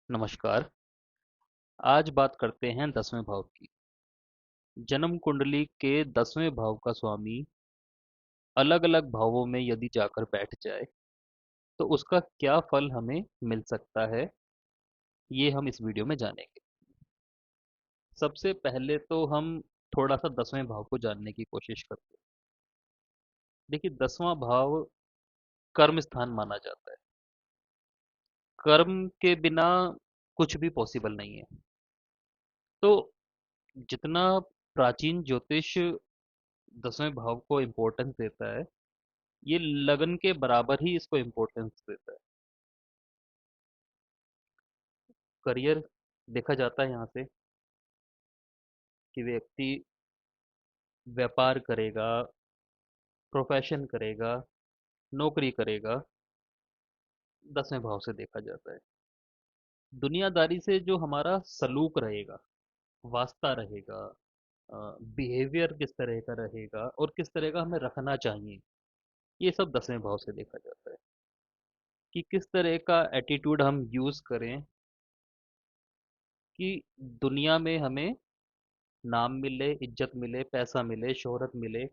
नमस्कार। आज बात करते हैं 10वें भाव की। जन्म कुंडली के 10वें भाव का स्वामी अलग अलग भावों में यदि जाकर बैठ जाए तो उसका क्या फल हमें मिल सकता है, ये हम इस वीडियो में जानेंगे। सबसे पहले तो हम थोड़ा सा 10वें भाव को जानने की कोशिश करते हैं। देखिए, 10वां भाव कर्म स्थान माना जाता है। कर्म के बिना कुछ भी पॉसिबल नहीं है। तो जितना प्राचीन ज्योतिष 10वें भाव को इम्पोर्टेंस देता है, ये लगन के बराबर ही इसको इम्पोर्टेंस देता है। करियर देखा जाता है यहाँ से कि व्यक्ति व्यापार करेगा, प्रोफेशन करेगा, नौकरी करेगा, 10वें भाव से देखा जाता है। दुनियादारी से जो हमारा सलूक रहेगा, वास्ता रहेगा, बिहेवियर किस तरह का रहेगा और किस तरह का हमें रखना चाहिए, ये सब 10वें भाव से देखा जाता है। कि किस तरह का एटीट्यूड हम यूज करें कि दुनिया में हमें नाम मिले, इज्जत मिले, पैसा मिले, शोहरत मिले,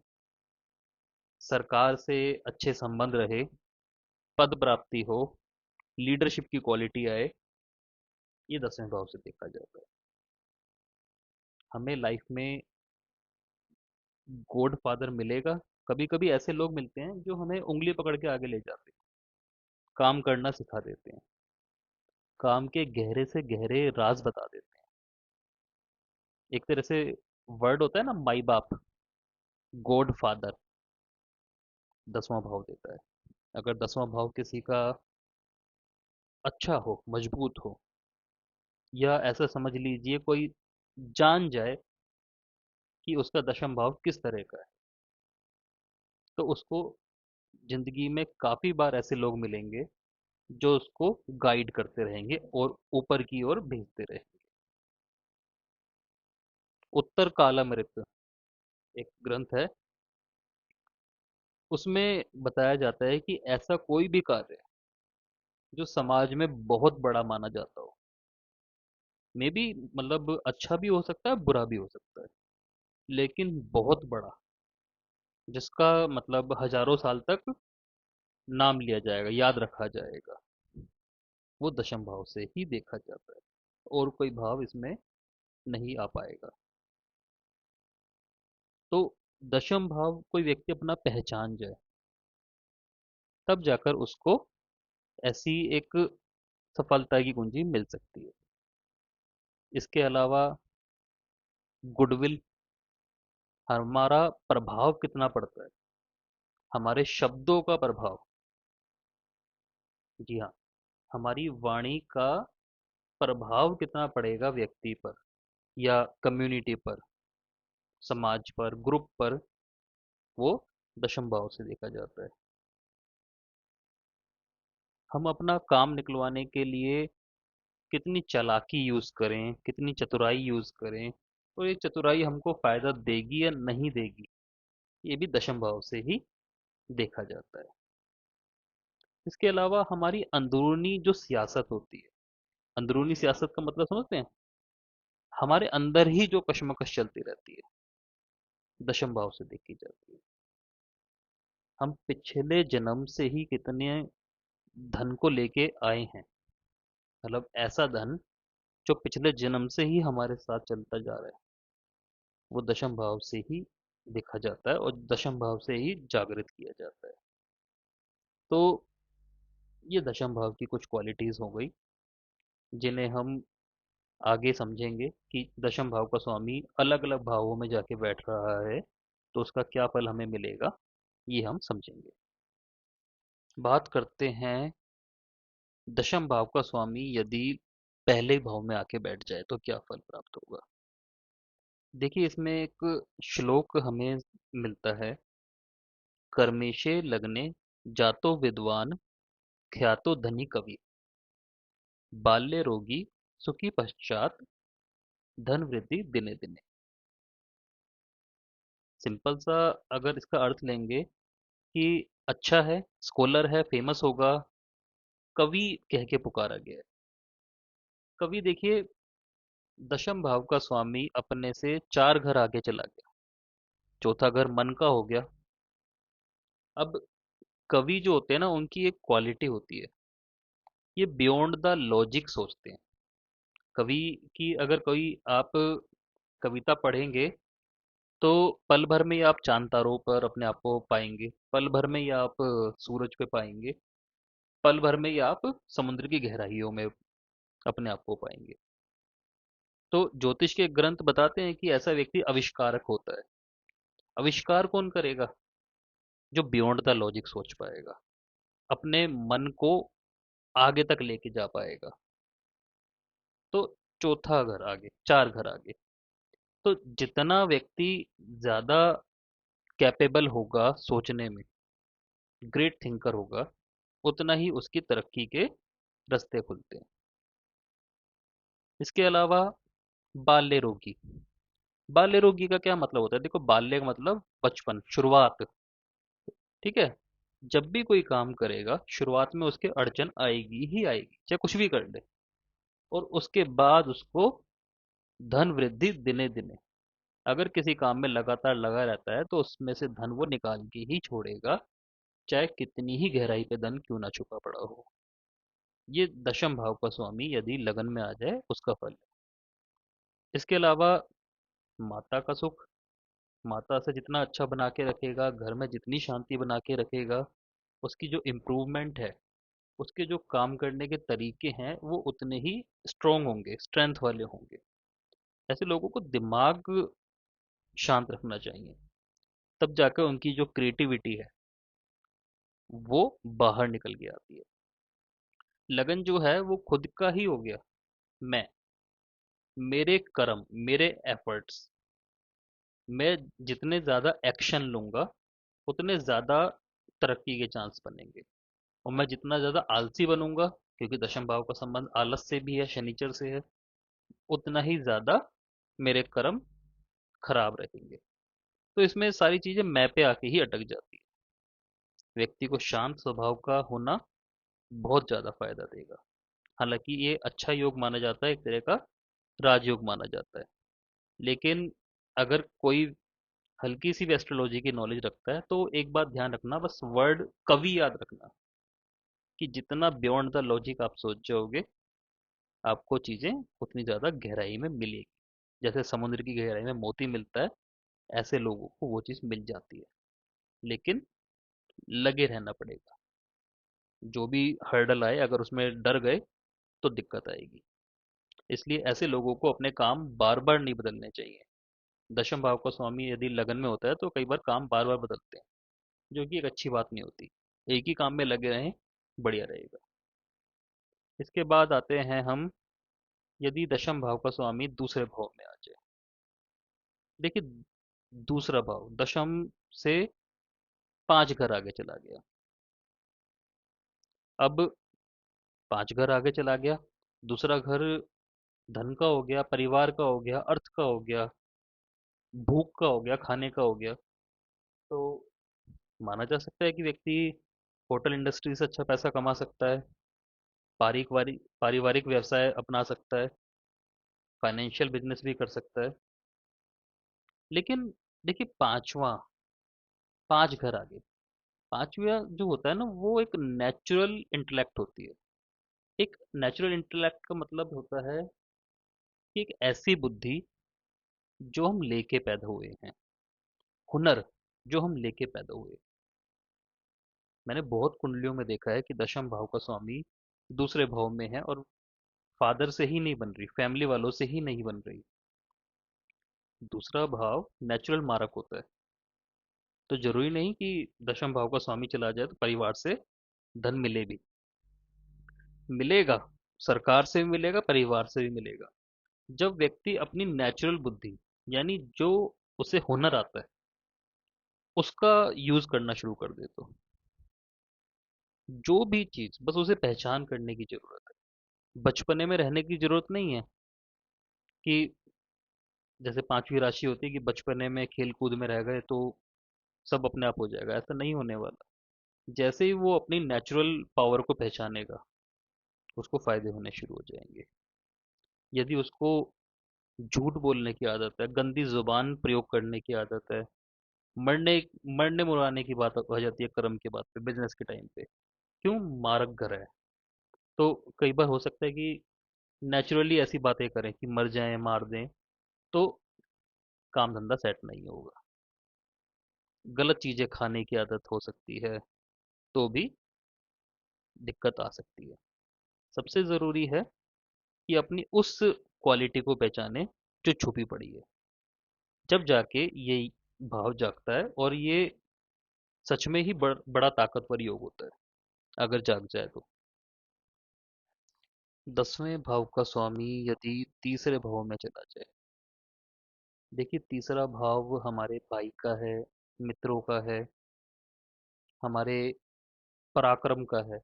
सरकार से अच्छे संबंध रहे, पद प्राप्ति हो, लीडरशिप की क्वालिटी आए, ये 10वें भाव से देखा जाता है। हमें लाइफ में गॉड फादर मिलेगा। कभी कभी ऐसे लोग मिलते हैं जो हमें उंगली पकड़ के आगे ले जाते हैं, काम करना सिखा देते हैं, काम के गहरे से गहरे राज बता देते हैं। एक तरह से वर्ड होता है ना, माई बाप, गॉड फादर 10वां भाव देता है। अगर 10वां भाव किसी का अच्छा हो, मजबूत हो, या ऐसा समझ लीजिए कोई जान जाए कि उसका 10वां भाव किस तरह का है, तो उसको जिंदगी में काफी बार ऐसे लोग मिलेंगे जो उसको गाइड करते रहेंगे और ऊपर की ओर भेजते रहेंगे। उत्तर कालामृत एक ग्रंथ है, उसमें बताया जाता है कि ऐसा कोई भी कार्य जो समाज में बहुत बड़ा माना जाता हो, मे बी मतलब अच्छा भी हो सकता है, बुरा भी हो सकता है, लेकिन बहुत बड़ा, जिसका मतलब हजारों साल तक नाम लिया जाएगा, याद रखा जाएगा, वो 10वें भाव से ही देखा जाता है। और कोई भाव इसमें नहीं आ पाएगा। तो 10वां भाव कोई व्यक्ति अपना पहचान जाए, तब जाकर उसको ऐसी एक सफलता की कुंजी मिल सकती है। इसके अलावा गुडविल, हमारा प्रभाव कितना पड़ता है, हमारे शब्दों का प्रभाव। जी हाँ, हमारी वाणी का प्रभाव कितना पड़ेगा व्यक्ति पर या कम्युनिटी पर, समाज पर, ग्रुप पर, वो 10वें भाव से देखा जाता है। हम अपना काम निकलवाने के लिए कितनी चालाकी यूज करें, कितनी चतुराई यूज करें, तो ये चतुराई हमको फायदा देगी या नहीं देगी, ये भी 10वें भाव से ही देखा जाता है। इसके अलावा हमारी अंदरूनी जो सियासत होती है, अंदरूनी सियासत का मतलब समझते हैं, हमारे अंदर ही जो कशमकश चलती रहती है, 10वें भाव से देखी जाती है। हम पिछले जन्म से ही कितने धन को लेके आए हैं, मतलब ऐसा धन जो पिछले जन्म से ही हमारे साथ चलता जा रहा है, वो 10वें भाव से ही देखा जाता है और 10वें भाव से ही जागृत किया जाता है। तो ये 10वें भाव की कुछ क्वालिटीज हो गई, जिन्हें हम आगे समझेंगे कि 10वें भाव का स्वामी अलग अलग भावों में जाके बैठ रहा है तो उसका क्या फल हमें मिलेगा, ये हम समझेंगे। बात करते हैं 10वें भाव का स्वामी यदि पहले भाव में आके बैठ जाए तो क्या फल प्राप्त होगा। देखिए, इसमें एक श्लोक हमें मिलता है, कर्मेशे लग्ने जातो विद्वान ख्यातो धनी कवि, बाल्य रोगी सुखी पश्चात धन वृद्धि दिने दिने। सिंपल सा अगर इसका अर्थ लेंगे कि अच्छा है, स्कॉलर है, फेमस होगा, कवि कह के पुकारा गया है, कभी देखिए, दशम भाव का स्वामी अपने से 4 घर आगे चला गया। चौथा घर मन का हो गया। अब कवि जो होते हैं ना, उनकी एक क्वालिटी होती है, ये बियॉन्ड द लॉजिक सोचते हैं। कवि की अगर कोई आप कविता पढ़ेंगे, तो पल भर में ही आप चांद तारों पर अपने आप को पाएंगे, पल भर में ही आप सूरज पे पाएंगे, पल भर में ही आप समुद्र की गहराइयों में अपने आप को पाएंगे। तो ज्योतिष के ग्रंथ बताते हैं कि ऐसा व्यक्ति आविष्कारक होता है। आविष्कार कौन करेगा? जो बियॉन्ड द लॉजिक सोच पाएगा, अपने मन को आगे तक लेके जा पाएगा। तो चौथा घर आगे, 4 घर आगे। तो जितना व्यक्ति ज्यादा कैपेबल होगा सोचने में, ग्रेट थिंकर होगा, उतना ही उसकी तरक्की के रास्ते खुलते हैं। इसके अलावा बाल्य रोगी। बाल्य रोगी का क्या मतलब होता है? देखो, बाल्य का मतलब बचपन, शुरुआत। ठीक है। जब भी कोई काम करेगा, शुरुआत में उसके अड़चन आएगी ही आएगी, चाहे कुछ भी कर ले। और उसके बाद उसको धन वृद्धि दिने दिने, अगर किसी काम में लगातार लगा रहता है तो उसमें से धन वो निकाल के ही छोड़ेगा, चाहे कितनी ही गहराई पे धन क्यों ना छुपा पड़ा हो। ये दशम भाव का स्वामी यदि लगन में आ जाए, उसका फल है। इसके अलावा माता का सुख। माता से जितना अच्छा बना के रखेगा, घर में जितनी शांति बना के रखेगा, उसकी जो इम्प्रूवमेंट है, उसके जो काम करने के तरीके हैं, वो उतने ही स्ट्रोंग होंगे, स्ट्रेंथ वाले होंगे। ऐसे लोगों को दिमाग शांत रखना चाहिए, तब जाकर उनकी जो क्रिएटिविटी है वो बाहर निकल के आती है। लगन जो है वो खुद का ही हो गया। मैं, मेरे कर्म, मेरे एफर्ट्स, मैं जितने ज्यादा एक्शन लूंगा, उतने ज्यादा तरक्की के चांस बनेंगे। और मैं जितना ज्यादा आलसी बनूंगा, क्योंकि दशम भाव का संबंध आलस से भी है, शनिचर से है, उतना ही ज्यादा मेरे कर्म खराब रहेंगे। तो इसमें सारी चीजें मैं पे आके ही अटक जाती है। व्यक्ति को शांत स्वभाव का होना बहुत ज्यादा फायदा देगा। हालांकि ये अच्छा योग माना जाता है, एक तरह का राजयोग माना जाता है। लेकिन अगर कोई हल्की सी भी एस्ट्रोलॉजी की नॉलेज रखता है, तो एक बात ध्यान रखना, बस वर्ड कवि याद रखना, कि जितना बियॉन्ड द लॉजिक आप सोच जाओगे, आपको चीजें उतनी ज्यादा गहराई में मिलेगी। जैसे समुद्र की गहराई में मोती मिलता है, ऐसे लोगों को वो चीज मिल जाती है। लेकिन लगे रहना पड़ेगा। जो भी हर्डल आए, अगर उसमें डर गए तो दिक्कत आएगी। इसलिए ऐसे लोगों को अपने काम बार बार नहीं बदलने चाहिए। दशम भाव का स्वामी यदि लगन में होता है तो कई बार काम बार बार बदलते हैं, जो कि एक अच्छी बात नहीं होती। एक ही काम में लगे रहें, बढ़िया रहेगा। इसके बाद आते हैं हम, यदि दशम भाव का स्वामी दूसरे भाव में आ जाए। देखिए, दूसरा भाव दशम से 5 घर आगे चला गया। अब 5 घर आगे चला गया, दूसरा घर धन का हो गया, परिवार का हो गया, अर्थ का हो गया, भूख का हो गया, खाने का हो गया। तो माना जा सकता है कि व्यक्ति होटल इंडस्ट्री से अच्छा पैसा कमा सकता है, पारिवारिक व्यवसाय अपना सकता है, फाइनेंशियल बिजनेस भी कर सकता है। लेकिन देखिए, 5 घर आगे, पांचवा जो होता है ना, वो एक नेचुरल इंटेलेक्ट होती है। एक नेचुरल इंटेलेक्ट का मतलब होता है कि एक ऐसी बुद्धि जो हम लेके पैदा हुए हैं, हुनर जो हम लेके पैदा हुए। मैंने बहुत कुंडलियों में देखा है कि दशम भाव का स्वामी दूसरे भाव में है, और फादर से ही नहीं बन रही, फैमिली वालों से ही नहीं बन रही। दूसरा भाव नेचुरल मारक होता है। तो जरूरी नहीं कि दशम भाव का स्वामी चला जाए तो परिवार से धन मिले भी। मिलेगा, सरकार से भी मिलेगा, परिवार से भी मिलेगा। जब व्यक्ति अपनी नेचुरल बुद्धि, यानी जो उसे हुनर आता है, उसका यूज करना शुरू कर दे, तो जो भी चीज, बस उसे पहचान करने की जरूरत है। बचपने में रहने की जरूरत नहीं है कि जैसे 5वीं राशि होती है कि बचपने में खेल कूद में रह गए तो सब अपने आप हो जाएगा। ऐसा नहीं होने वाला। जैसे ही वो अपनी नेचुरल पावर को पहचानेगा, उसको फायदे होने शुरू हो जाएंगे। यदि उसको झूठ बोलने की आदत है, गंदी जुबान प्रयोग करने की आदत है, मरने मरने मुराने की बात हो जाती है कर्म के बाद पे, बिजनेस के टाइम पे, क्यों? मारक घर है। तो कई बार हो सकता है कि नेचुरली ऐसी बातें करें कि मर जाएं, मार दें, तो काम धंधा सेट नहीं होगा। गलत चीजें खाने की आदत हो सकती है, तो भी दिक्कत आ सकती है। सबसे जरूरी है कि अपनी उस क्वालिटी को पहचाने जो छुपी पड़ी है, जब जाके ये भाव जागता है, और ये सच में ही बड़ा ताकतवर योग होता है अगर जाग जाए तो। 10वें भाव का स्वामी यदि तीसरे भाव में चला जाए, देखिए तीसरा भाव हमारे भाई का है, मित्रों का है, हमारे पराक्रम का है,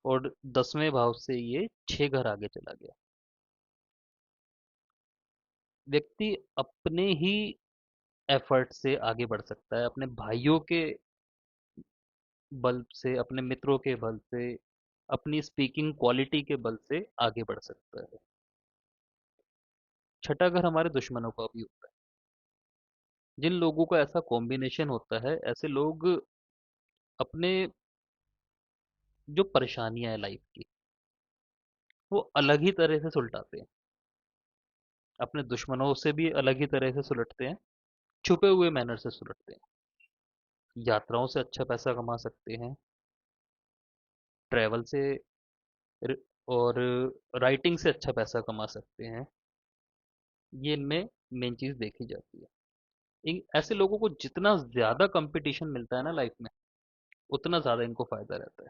और 10वें भाव से ये 6 घर आगे चला गया। व्यक्ति अपने ही एफर्ट से आगे बढ़ सकता है, अपने भाइयों के बल से, अपने मित्रों के बल से, अपनी स्पीकिंग क्वालिटी के बल से आगे बढ़ सकता है। छठा घर हमारे दुश्मनों का भी होता है। जिन लोगों का ऐसा कॉम्बिनेशन होता है, ऐसे लोग अपने जो परेशानियां है लाइफ की, वो अलग ही तरह से सुलटाते हैं। अपने दुश्मनों से भी अलग ही तरह से सुलटते हैं, छुपे हुए मैनर से सुलटते हैं। यात्राओं से अच्छा पैसा कमा सकते हैं, ट्रैवल से, र- और राइटिंग से अच्छा पैसा कमा सकते हैं। ये इनमें मेन चीज देखी जाती है। ऐसे लोगों को जितना ज्यादा कंपटीशन मिलता है ना लाइफ में, उतना ज्यादा इनको फायदा रहता है।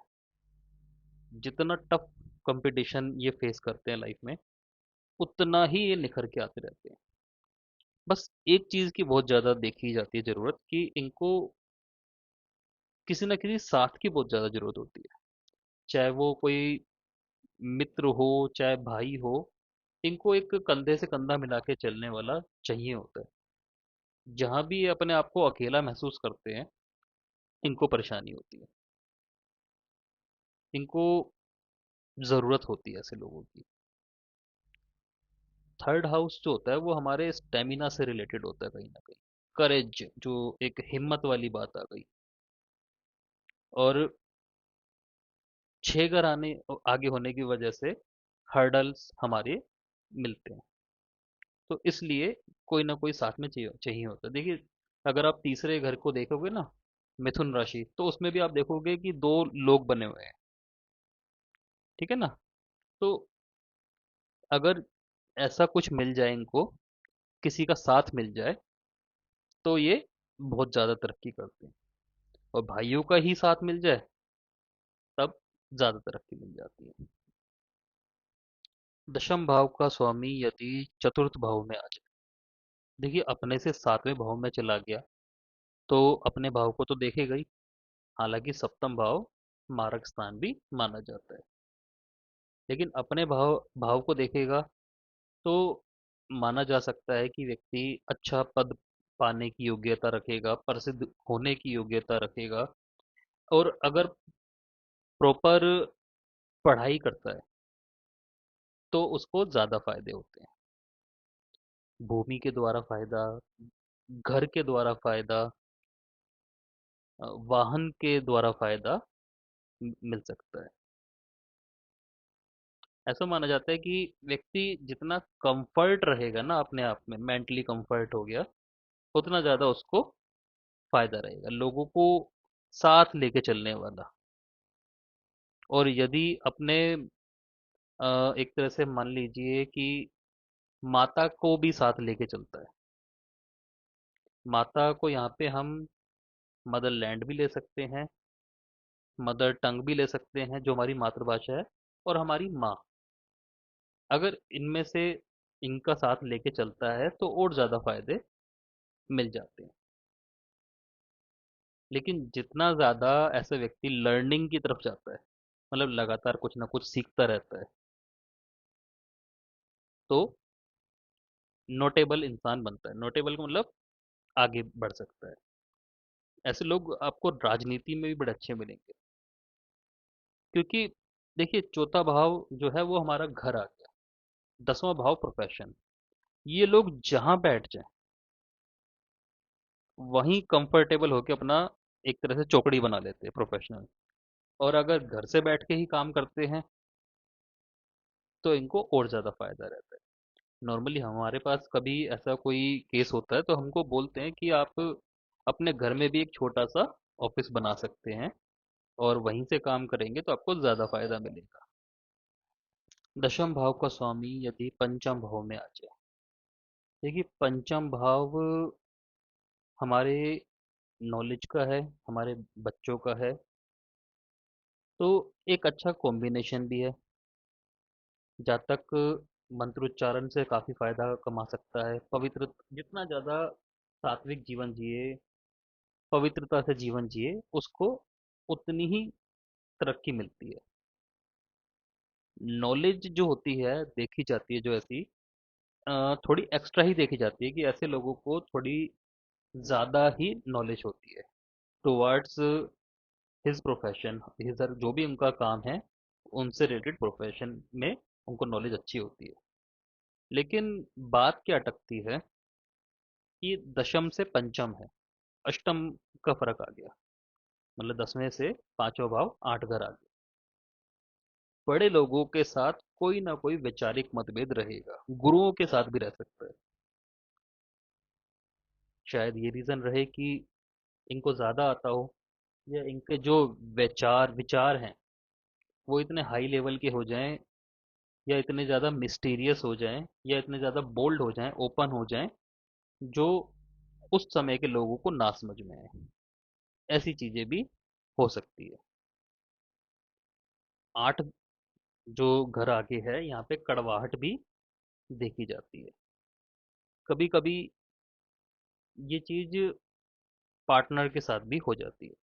जितना टफ कंपटीशन ये फेस करते हैं लाइफ में, उतना ही ये निखर के आते रहते हैं। बस एक चीज की बहुत ज्यादा देखी जाती है जरूरत, कि इनको किसी ना किसी साथ की बहुत ज्यादा जरूरत होती है। चाहे वो कोई मित्र हो, चाहे भाई हो, इनको एक कंधे से कंधा मिला के चलने वाला चाहिए होता है। जहां भी ये अपने आप को अकेला महसूस करते हैं, इनको परेशानी होती है, इनको जरूरत होती है ऐसे लोगों की। थर्ड हाउस जो होता है वो हमारे स्टेमिना से रिलेटेड होता है कहीं ना कहीं। करेज, जो एक हिम्मत वाली बात आ गई। और 6 घर आने आगे होने की वजह से हर्डल्स हमारे मिलते हैं। तो इसलिए कोई ना कोई साथ में चाहिए चाहिए होता है। देखिए, अगर आप तीसरे घर को देखोगे ना, मिथुन राशि, तो उसमें भी आप देखोगे कि दो लोग बने हुए हैं। ठीक है ना? तो अगर ऐसा कुछ मिल जाए इनको, किसी का साथ मिल जाए, तो ये बहुत ज्यादा तरक्की करते हैं। और भाइयों का ही साथ मिल जाए, तब ज्यादा तरक्की मिल जाती है। दशम भाव का स्वामी यदि चतुर्थ भाव में आ जाए, देखिए अपने से 7वें भाव में चला गया, तो अपने भाव को तो देखेगा ही। हालांकि सप्तम भाव मारक स्थान भी माना जाता है, लेकिन अपने भाव भाव को देखेगा, तो माना जा सकता है कि व्यक्ति अच्छा पद पाने की योग्यता रखेगा, प्रसिद्ध होने की योग्यता रखेगा। और अगर प्रॉपर पढ़ाई करता है, तो उसको ज्यादा फायदे होते हैं। भूमि के द्वारा फायदा, घर के द्वारा फायदा, वाहन के द्वारा फायदा मिल सकता है। ऐसा माना जाता है कि व्यक्ति जितना कंफर्ट रहेगा ना अपने आप में, मेंटली कंफर्ट हो गया, उतना ज्यादा उसको फायदा रहेगा, लोगों को साथ लेके चलने वाला। और यदि अपने एक तरह से मान लीजिए कि माता को भी साथ लेके चलता है। माता को यहाँ पे हम मदर लैंड भी ले सकते हैं, मदर टंग भी ले सकते हैं, जो हमारी मातृभाषा है, और हमारी माँ। अगर इनमें से इनका साथ लेके चलता है, तो और ज्यादा फायदे मिल जाते हैं। लेकिन जितना ज्यादा ऐसा व्यक्ति लर्निंग की तरफ जाता है, मतलब लगातार कुछ ना कुछ सीखता रहता है, तो नोटेबल इंसान बनता है। नोटेबल का मतलब आगे बढ़ सकता है। ऐसे लोग आपको राजनीति में भी बड़े अच्छे मिलेंगे, क्योंकि देखिए चौथा भाव जो है वो हमारा घर आ गया। 10वां भाव प्रोफेशन। ये लोग जहां बैठ जाएं वहीं कंफर्टेबल होके अपना एक तरह से चौकड़ी बना लेते हैं प्रोफेशनल। और अगर घर से बैठ के ही काम करते हैं तो इनको और ज़्यादा फायदा रहता है। नॉर्मली हमारे पास कभी ऐसा कोई केस होता है तो हमको बोलते हैं कि आप अपने घर में भी एक छोटा सा ऑफिस बना सकते हैं और वहीं से काम करेंगे तो आपको ज़्यादा फायदा मिलेगा। दशम भाव का स्वामी यदि पंचम भाव में आ जाए। देखिए पंचम भाव हमारे नॉलेज का है, हमारे बच्चों का है, तो एक अच्छा कॉम्बिनेशन भी है। जातक मंत्रोच्चारण से काफी फायदा कमा सकता है। पवित्र जितना ज्यादा सात्विक जीवन जिए, पवित्रता से जीवन जिए, उसको उतनी ही तरक्की मिलती है। नॉलेज जो होती है देखी जाती है, जो ऐसी थोड़ी एक्स्ट्रा ही देखी जाती है कि ऐसे लोगों को थोड़ी ज्यादा ही नॉलेज होती है टुवर्ड्स हिज प्रोफेशन, हिज जो भी उनका काम है उनसे रिलेटेड प्रोफेशन में उनको नॉलेज अच्छी होती है। लेकिन बात क्या अटकती है कि दशम से पंचम है, अष्टम का फर्क आ गया। मतलब 10वें से पांचवा भाव 8 घर आ गया। बड़े लोगों के साथ कोई ना कोई वैचारिक मतभेद रहेगा, गुरुओं के साथ भी रह सकता है। शायद ये रीजन रहे कि इनको ज्यादा आता हो, या इनके जो विचार विचार हैं वो इतने हाई लेवल के हो जाएं, या इतने ज़्यादा मिस्टीरियस हो जाएं, या इतने ज़्यादा बोल्ड हो जाएं, ओपन हो जाएं, जो उस समय के लोगों को ना समझ में आए। ऐसी चीज़ें भी हो सकती है। 8 जो घर आगे है यहाँ पे कड़वाहट भी देखी जाती है। कभी कभी ये चीज़ पार्टनर के साथ भी हो जाती है।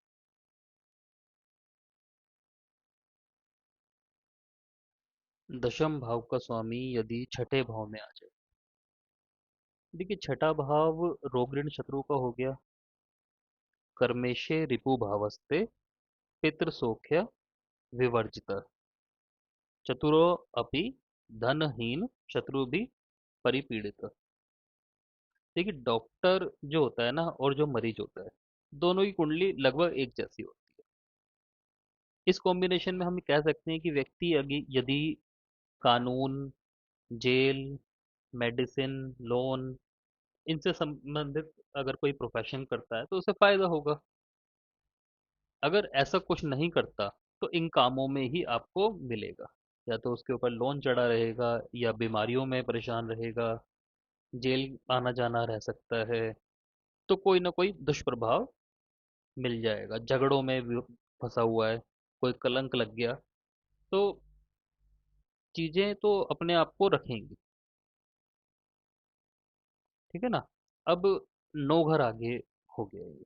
दशम भाव का स्वामी यदि छठे भाव में आ जाए। देखिए छठा भाव रोग ऋण शत्रु का हो गया। कर्मेशे रिपु भावस्ते पितृ सौख्य विवर्जित, चतुरो अपि धनहीन शत्रु भी परिपीड़ित। देखिए डॉक्टर जो होता है ना और जो मरीज होता है, दोनों की कुंडली लगभग एक जैसी होती है। इस कॉम्बिनेशन में हम कह सकते हैं कि व्यक्ति यदि कानून, जेल, मेडिसिन, लोन, इनसे संबंधित अगर कोई प्रोफेशन करता है तो उसे फायदा होगा। अगर ऐसा कुछ नहीं करता तो इन कामों में ही आपको मिलेगा। या तो उसके ऊपर लोन चढ़ा रहेगा, या बीमारियों में परेशान रहेगा, जेल आना जाना रह सकता है, तो कोई ना कोई दुष्प्रभाव मिल जाएगा। झगड़ों में भी फंसा हुआ है, कोई कलंक लग गया, तो चीजें तो अपने आप को रखेंगी। ठीक है ना। अब 9 घर आगे हो गया ये।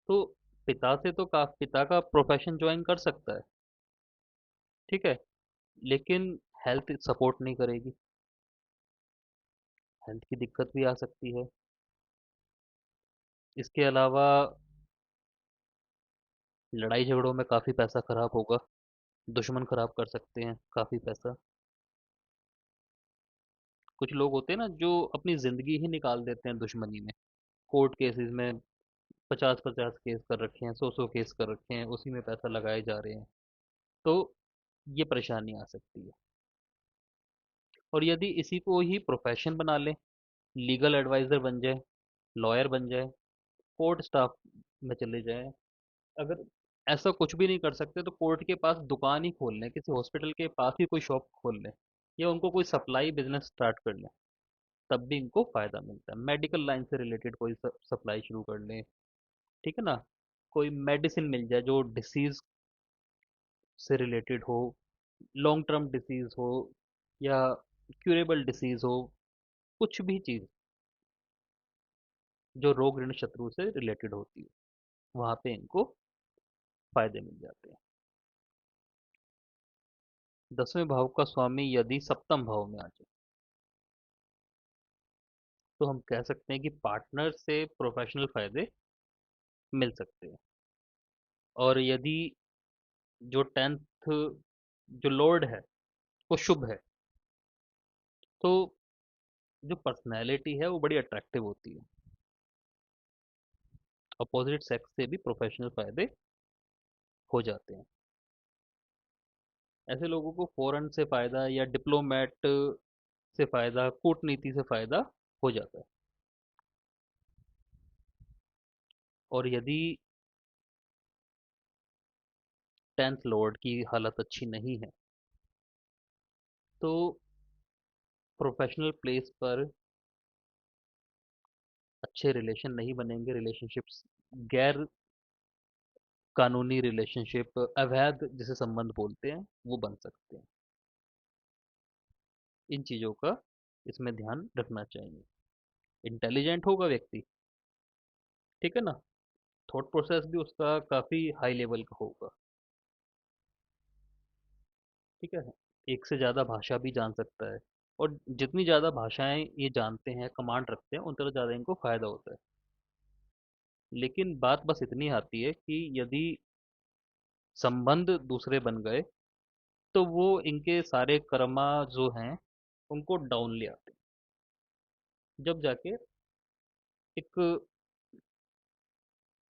तो पिता से तो पिता का प्रोफेशन ज्वाइन कर सकता है, ठीक है, लेकिन हेल्थ सपोर्ट नहीं करेगी, हेल्थ की दिक्कत भी आ सकती है। इसके अलावा लड़ाई झगड़ों में काफी पैसा खराब होगा, दुश्मन खराब कर सकते हैं काफी पैसा। कुछ लोग होते हैं ना जो अपनी जिंदगी ही निकाल देते हैं दुश्मनी में। कोर्ट केसेस में 50-50 केस कर रखे हैं, 100-100 केस कर रखे हैं, उसी में पैसा लगाए जा रहे हैं। तो ये परेशानी आ सकती है। और यदि इसी को ही प्रोफेशन बना ले, लीगल एडवाइजर बन जाए, लॉयर बन जाए, कोर्ट स्टाफ में चले जाए, अगर ऐसा कुछ भी नहीं कर सकते तो कोर्ट के पास दुकान ही खोल लें, किसी हॉस्पिटल के पास ही कोई शॉप खोल लें, या उनको कोई सप्लाई बिजनेस स्टार्ट कर लें, तब भी इनको फायदा मिलता है। मेडिकल लाइन से रिलेटेड कोई सप्लाई शुरू कर लें, ठीक है ना। कोई मेडिसिन मिल जाए जो डिसीज से रिलेटेड हो, लॉन्ग टर्म डिसीज हो, या क्यूरेबल डिसीज हो, कुछ भी चीज जो रोग ऋण शत्रु से रिलेटेड होती है, वहां पे इनको फायदे मिल जाते हैं। 10वें भाव का स्वामी यदि सप्तम भाव में आ जाए तो हम कह सकते हैं कि पार्टनर से प्रोफेशनल फायदे मिल सकते हैं। और यदि जो 10th जो लॉर्ड है वो शुभ है। तो जो पर्सनैलिटी है वो बड़ी अट्रैक्टिव होती है। अपोजिट सेक्स से भी प्रोफेशनल फायदे हो जाते हैं। ऐसे लोगों को फॉरेन से फायदा या डिप्लोमेट से फायदा, कूटनीति से फायदा हो जाता है। और यदि टेंथ लॉर्ड की हालत अच्छी नहीं है तो प्रोफेशनल प्लेस पर अच्छे रिलेशन नहीं बनेंगे। रिलेशनशिप्स गैर कानूनी रिलेशनशिप, अवैध जिसे संबंध बोलते हैं, वो बन सकते हैं। इन चीज़ों का इसमें ध्यान रखना चाहिए। इंटेलिजेंट होगा व्यक्ति, ठीक है ना, थॉट प्रोसेस भी उसका काफ़ी हाई लेवल का होगा, ठीक है। एक से ज़्यादा भाषा भी जान सकता है। और जितनी ज़्यादा भाषाएं ये जानते हैं, कमांड रखते हैं, उतना ज़्यादा इनको फायदा होता है। लेकिन बात बस इतनी आती है कि यदि संबंध दूसरे बन गए तो वो इनके सारे कर्मा जो हैं उनको डाउन ले आते हैं। जब जाके एक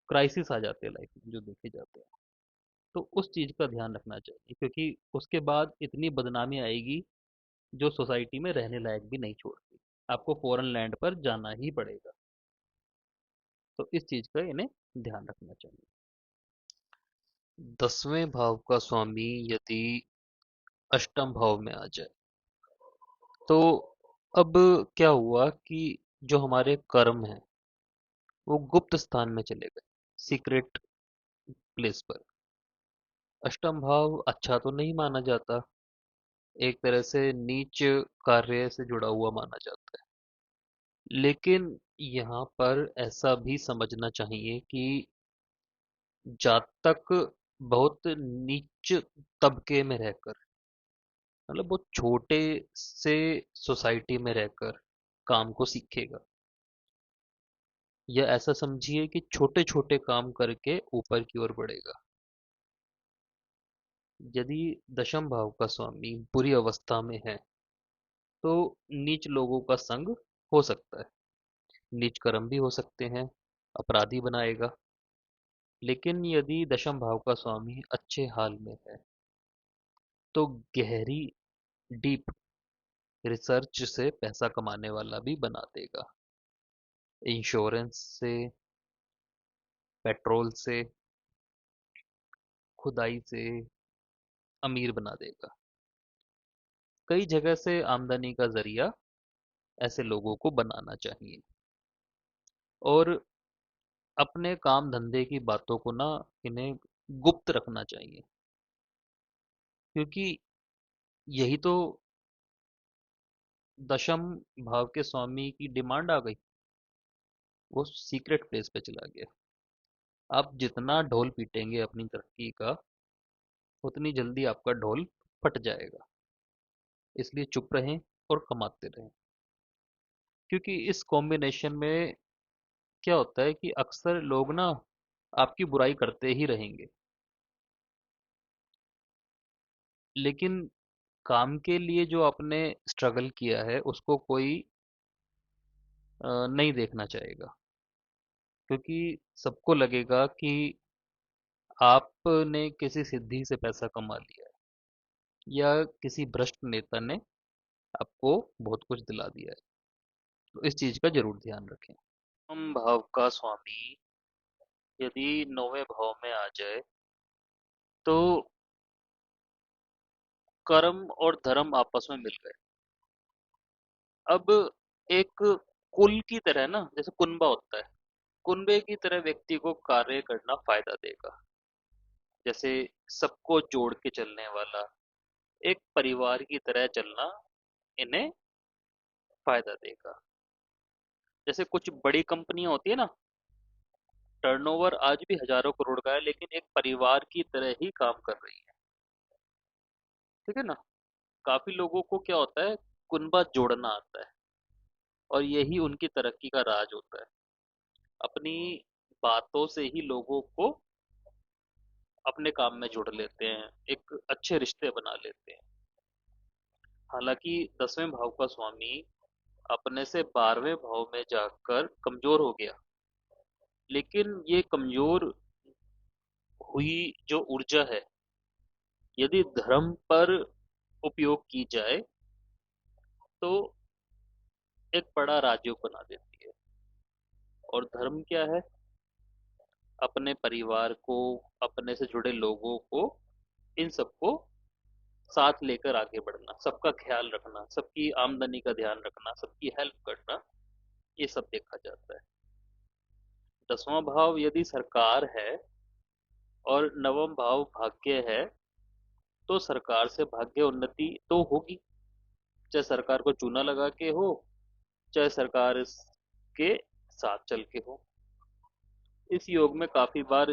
क्राइसिस आ जाते हैं लाइफ में, जो देखे जाते हैं। तो उस चीज़ का ध्यान रखना चाहिए, क्योंकि उसके बाद इतनी बदनामी आएगी जो सोसाइटी में रहने लायक भी नहीं छोड़ती। आपको फॉरेन लैंड पर जाना ही पड़ेगा। तो इस चीज़ का इन्हें ध्यान रखना चाहिए। 10वें भाव का स्वामी यदि अष्टम भाव में आ जाए तो अब क्या हुआ कि जो हमारे कर्म हैं वो गुप्त स्थान में चले गए, सीक्रेट प्लेस पर। अष्टम भाव अच्छा तो नहीं माना जाता, एक तरह से नीच कार्य से जुड़ा हुआ माना जाता है। लेकिन यहाँ पर ऐसा भी समझना चाहिए कि जातक बहुत नीच तबके में रहकर, मतलब बहुत छोटे से सोसाइटी में रहकर काम को सीखेगा, या ऐसा समझिए कि छोटे छोटे काम करके ऊपर की ओर बढ़ेगा। यदि दशम भाव का स्वामी बुरी अवस्था में है तो नीच लोगों का संग हो सकता है, नीच कर्म भी हो सकते हैं, अपराधी बनाएगा। लेकिन यदि दशम भाव का स्वामी अच्छे हाल में है तो गहरी, डीप रिसर्च से पैसा कमाने वाला भी बना देगा। इंश्योरेंस से, पेट्रोल से, खुदाई से अमीर बना देगा। कई जगह से आमदनी का जरिया ऐसे लोगों को बनाना चाहिए। और अपने काम धंधे की बातों को ना, इन्हें गुप्त रखना चाहिए, क्योंकि यही तो दशम भाव के स्वामी की डिमांड आ गई। वो सीक्रेट प्लेस पे चला गया। आप जितना ढोल पीटेंगे अपनी तरक्की का, उतनी जल्दी आपका ढोल फट जाएगा। इसलिए चुप रहें और कमाते रहें। क्योंकि इस कॉम्बिनेशन में क्या होता है कि अक्सर लोग ना आपकी बुराई करते ही रहेंगे, लेकिन काम के लिए जो आपने स्ट्रगल किया है उसको कोई नहीं देखना चाहेगा। क्योंकि सबको लगेगा कि आपने किसी सिद्धि से पैसा कमा लिया है, या किसी भ्रष्ट नेता ने आपको बहुत कुछ दिला दिया है। तो इस चीज का जरूर ध्यान रखें। हम भाव का स्वामी यदि 9वें भाव में आ जाए तो कर्म और धर्म आपस में मिल गए। अब एक कुल की तरह ना, जैसे कुनबा होता है, कुनबे की तरह व्यक्ति को कार्य करना फायदा देगा। जैसे सबको जोड़ के चलने वाला एक परिवार की तरह चलना इन्हें फायदा देगा। जैसे कुछ बड़ी कंपनियां होती है ना, टर्नओवर आज भी हजारों करोड़ का है, लेकिन एक परिवार की तरह ही काम कर रही है, ठीक है ना। काफी लोगों को क्या होता है, कुनबा जोड़ना आता है, और यही उनकी तरक्की का राज होता है। अपनी बातों से ही लोगों को अपने काम में जोड़ लेते हैं, एक अच्छे रिश्ते बना लेते हैं। हालांकि 10वें भाव का स्वामी अपने से 12वें भाव में जाकर कमजोर हो गया, लेकिन ये कमजोर हुई जो ऊर्जा है, यदि धर्म पर उपयोग की जाए तो एक बड़ा राजयोग बना देती है। और धर्म क्या है? अपने परिवार को, अपने से जुड़े लोगों को, इन सबको साथ लेकर आगे बढ़ना, सबका ख्याल रखना, सबकी आमदनी का ध्यान रखना, सबकी हेल्प करना, ये सब देखा जाता है। 10वां भाव यदि सरकार है और 9वां भाव भाग्य है, तो सरकार से भाग्य उन्नति तो होगी, चाहे सरकार को चूना लगा के हो, चाहे सरकार के साथ चल के हो। इस योग में काफी बार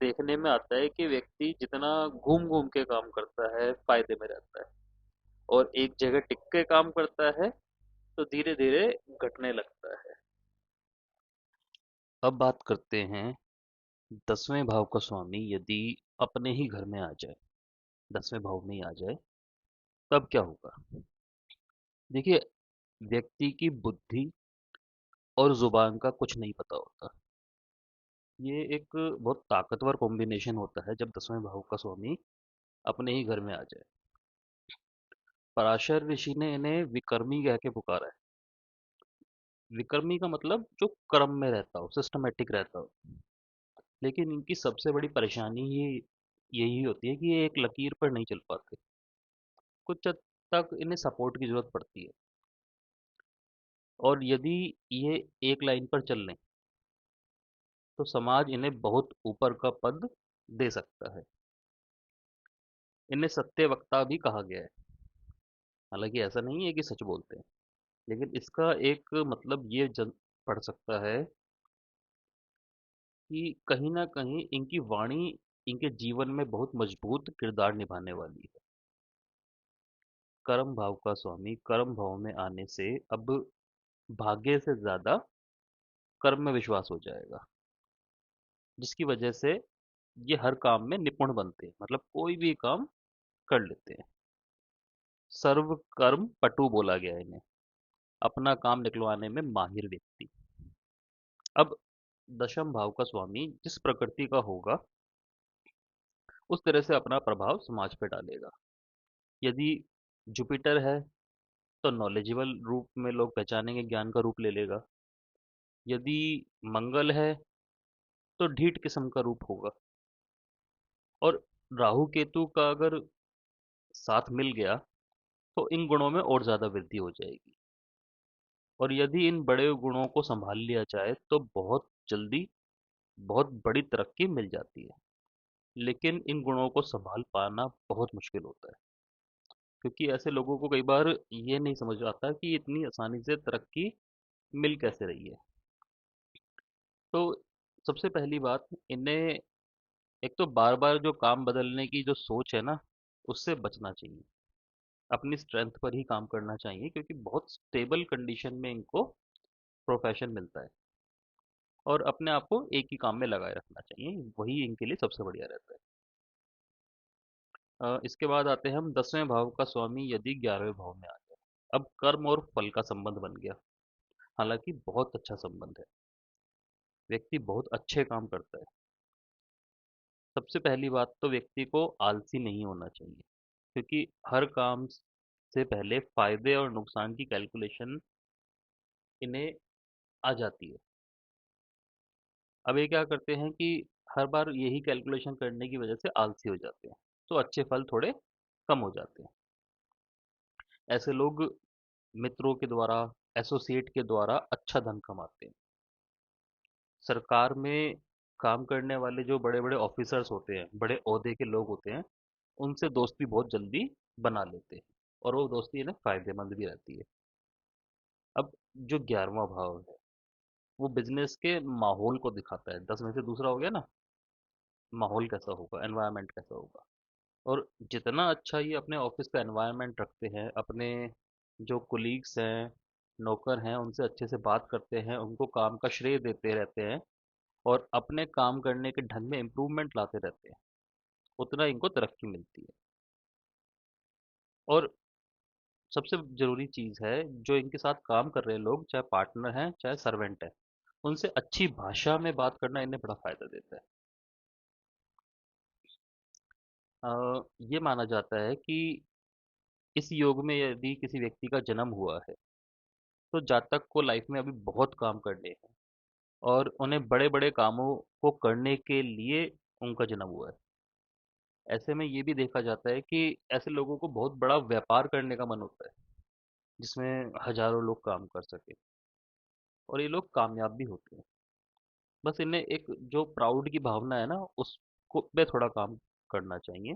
देखने में आता है कि व्यक्ति जितना घूम घूम के काम करता है फायदे में रहता है, और एक जगह टिक के काम करता है तो धीरे धीरे घटने लगता है। अब बात करते हैं 10वें भाव का स्वामी यदि अपने ही घर में आ जाए, 10वें भाव में ही आ जाए, तब क्या होगा? देखिए, व्यक्ति की बुद्धि और जुबान का कुछ नहीं पता होता। ये एक बहुत ताकतवर कॉम्बिनेशन होता है जब 10वें भाव का स्वामी अपने ही घर में आ जाए। पराशर ऋषि ने इन्हें विकर्मी कह के पुकारा है। विकर्मी का मतलब जो क्रम में रहता हो, सिस्टमेटिक रहता हो। लेकिन इनकी सबसे बड़ी परेशानी ही यही होती है कि ये एक लकीर पर नहीं चल पाते। कुछ हद तक इन्हें सपोर्ट की जरूरत पड़ती है। और यदि ये एक लाइन पर चल लें तो समाज इन्हें बहुत ऊपर का पद दे सकता है। इन्हें सत्य वक्ता भी कहा गया है। हालांकि ऐसा नहीं है कि सच बोलते हैं, लेकिन इसका एक मतलब ये पड़ सकता है कि कहीं ना कहीं इनकी वाणी इनके जीवन में बहुत मजबूत किरदार निभाने वाली है। कर्म भाव का स्वामी कर्म भाव में आने से अब भाग्य से ज्यादा कर्म में विश्वास हो जाएगा, जिसकी वजह से ये हर काम में निपुण बनते हैं, मतलब कोई भी काम कर लेते हैं। सर्व कर्म पटु बोला गया है इन्हें, अपना काम निकलवाने में माहिर व्यक्ति। अब दशम भाव का स्वामी जिस प्रकृति का होगा उस तरह से अपना प्रभाव समाज पे डालेगा। यदि जुपिटर है तो नॉलेजेबल रूप में लोग पहचानेंगे, ज्ञान का रूप ले लेगा। यदि मंगल है तो ढीठ किस्म का रूप होगा। और राहु केतु का अगर साथ मिल गया तो इन गुणों में और ज्यादा वृद्धि हो जाएगी। और यदि इन बड़े गुणों को संभाल लिया जाए तो बहुत जल्दी बहुत बड़ी तरक्की मिल जाती है। लेकिन इन गुणों को संभाल पाना बहुत मुश्किल होता है, क्योंकि ऐसे लोगों को कई बार ये नहीं समझ आता कि इतनी आसानी से तरक्की मिल कैसे रही है। तो सबसे पहली बात, इन्हें एक तो बार बार जो काम बदलने की जो सोच है ना, उससे बचना चाहिए। अपनी स्ट्रेंथ पर ही काम करना चाहिए, क्योंकि बहुत स्टेबल कंडीशन में इनको प्रोफेशन मिलता है। और अपने आप को एक ही काम में लगाए रखना चाहिए, वही इनके लिए सबसे बढ़िया रहता है। इसके बाद आते हैं हम 10वें भाव का स्वामी यदि 11वें भाव में आ जाए। अब कर्म और फल का संबंध बन गया। हालांकि बहुत अच्छा संबंध है, व्यक्ति बहुत अच्छे काम करता है। सबसे पहली बात तो व्यक्ति को आलसी नहीं होना चाहिए, क्योंकि हर काम से पहले फायदे और नुकसान की कैलकुलेशन इन्हें आ जाती है। अब ये क्या करते हैं कि हर बार यही कैलकुलेशन करने की वजह से आलसी हो जाते हैं, तो अच्छे फल थोड़े कम हो जाते हैं। ऐसे लोग मित्रों के द्वारा, एसोसिएट के द्वारा अच्छा धन कमाते हैं। सरकार में काम करने वाले जो बड़े बड़े ऑफिसर्स होते हैं, बड़े ओहदे के लोग होते हैं, उनसे दोस्ती बहुत जल्दी बना लेते हैं, और वो दोस्ती इन्हें फायदेमंद भी रहती है। अब जो 11वां भाव है वो बिजनेस के माहौल को दिखाता है। 10 में से दूसरा हो गया ना, माहौल कैसा होगा, एनवायरनमेंट कैसा होगा। और जितना अच्छा ये अपने ऑफिस का एनवायरनमेंट रखते हैं, अपने जो कुलीग्स हैं, नौकर हैं, उनसे अच्छे से बात करते हैं, उनको काम का श्रेय देते रहते हैं, और अपने काम करने के ढंग में इम्प्रूवमेंट लाते रहते हैं, उतना इनको तरक्की मिलती है। और सबसे ज़रूरी चीज़ है, जो इनके साथ काम कर रहे हैं लोग, चाहे पार्टनर हैं, चाहे सर्वेंट हैं, उनसे अच्छी भाषा में बात करना इन्हें बड़ा फ़ायदा देता है। ये माना जाता है कि इस योग में यदि किसी व्यक्ति का जन्म हुआ है, तो जातक को लाइफ में अभी बहुत काम करने हैं और उन्हें बड़े-बड़े कामों को करने के लिए उनका जन्म हुआ है। ऐसे में ये भी देखा जाता है कि ऐसे लोगों को बहुत बड़ा व्यापार करने का मन होता है, जिसमें हज़ारों लोग काम कर सकें और ये लोग कामयाब भी होते हैं। बस इन्हें एक जो प्राउड की भावना है ना, उसको पे थोड़ा काम करना चाहिए।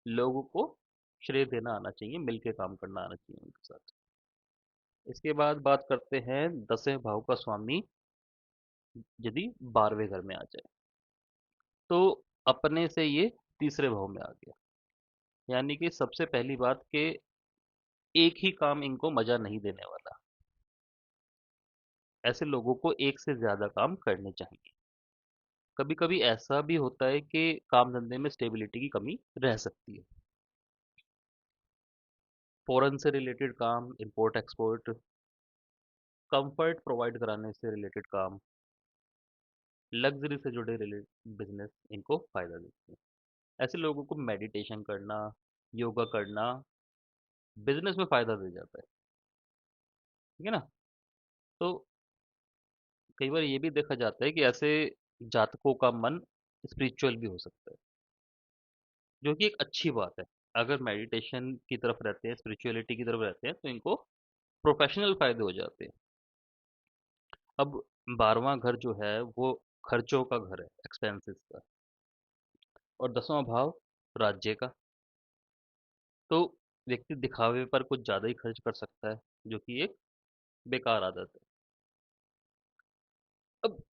लोगों को श्रेय देना आना चाहिए, मिलके काम करना आना चाहिए उनके साथ। इसके बाद बात करते हैं 10वें भाव का स्वामी यदि 12वें घर में आ जाए, तो अपने से ये तीसरे भाव में आ गया। यानी कि सबसे पहली बात कि एक ही काम इनको मजा नहीं देने वाला। ऐसे लोगों को एक से ज्यादा काम करने चाहिए। कभी कभी ऐसा भी होता है कि काम धंधे में स्टेबिलिटी की कमी रह सकती है। फॉरेन से रिलेटेड काम, इंपोर्ट एक्सपोर्ट, कंफर्ट प्रोवाइड कराने से रिलेटेड काम, लग्जरी से जुड़े रिलेटेड बिजनेस इनको फायदा देते हैं। ऐसे लोगों को मेडिटेशन करना, योगा करना बिजनेस में फायदा दे जाता है। ठीक है ना? तो कई बार ये भी देखा जाता है कि ऐसे जातकों का मन स्पिरिचुअल भी हो सकता है, जो कि एक अच्छी बात है। अगर मेडिटेशन की तरफ रहते हैं, स्पिरिचुअलिटी की तरफ रहते हैं, तो इनको प्रोफेशनल फायदे हो जाते हैं। अब 12वां घर जो है वो खर्चों का घर है, एक्सपेंसेस का। और 10वां भाव राज्य का। तो व्यक्ति दिखावे पर कुछ ज़्यादा ही खर्च कर सकता है, जो कि एक बेकार आदत है। अब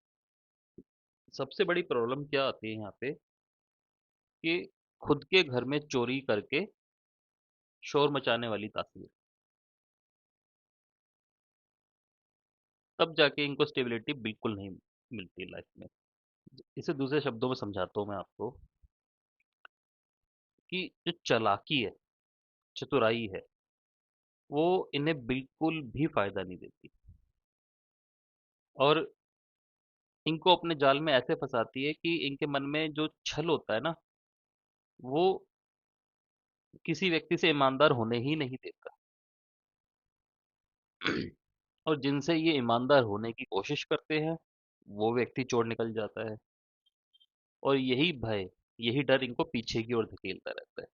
सबसे बड़ी प्रॉब्लम क्या आती है यहाँ पे कि खुद के घर में चोरी करके शोर मचाने वाली ताकत, तब जाके इनको स्टेबिलिटी बिल्कुल नहीं मिलती लाइफ में। इसे दूसरे शब्दों में समझाता हूँ मैं आपको कि जो चालाकी है, चतुराई है, वो इन्हें बिल्कुल भी फायदा नहीं देती और इनको अपने जाल में ऐसे फंसाती है कि इनके मन में जो छल होता है ना, वो किसी व्यक्ति से ईमानदार होने ही नहीं देता। और जिनसे ये ईमानदार होने की कोशिश करते हैं, वो व्यक्ति चोर निकल जाता है। और यही भय, यही डर इनको पीछे की ओर धकेलता रहता है।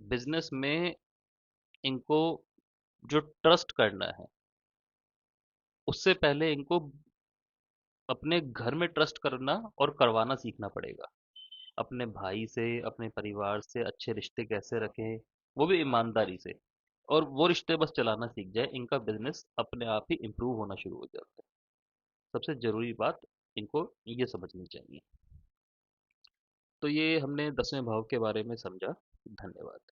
बिजनेस में इनको जो ट्रस्ट करना है, उससे पहले इनको अपने घर में ट्रस्ट करना और करवाना सीखना पड़ेगा। अपने भाई से, अपने परिवार से अच्छे रिश्ते कैसे रखें, वो भी ईमानदारी से। और वो रिश्ते बस चलाना सीख जाए, इनका बिजनेस अपने आप ही इम्प्रूव होना शुरू हो जाता है। सबसे जरूरी बात इनको ये समझनी चाहिए। तो ये हमने 10वें भाव के बारे में समझा। धन्यवाद।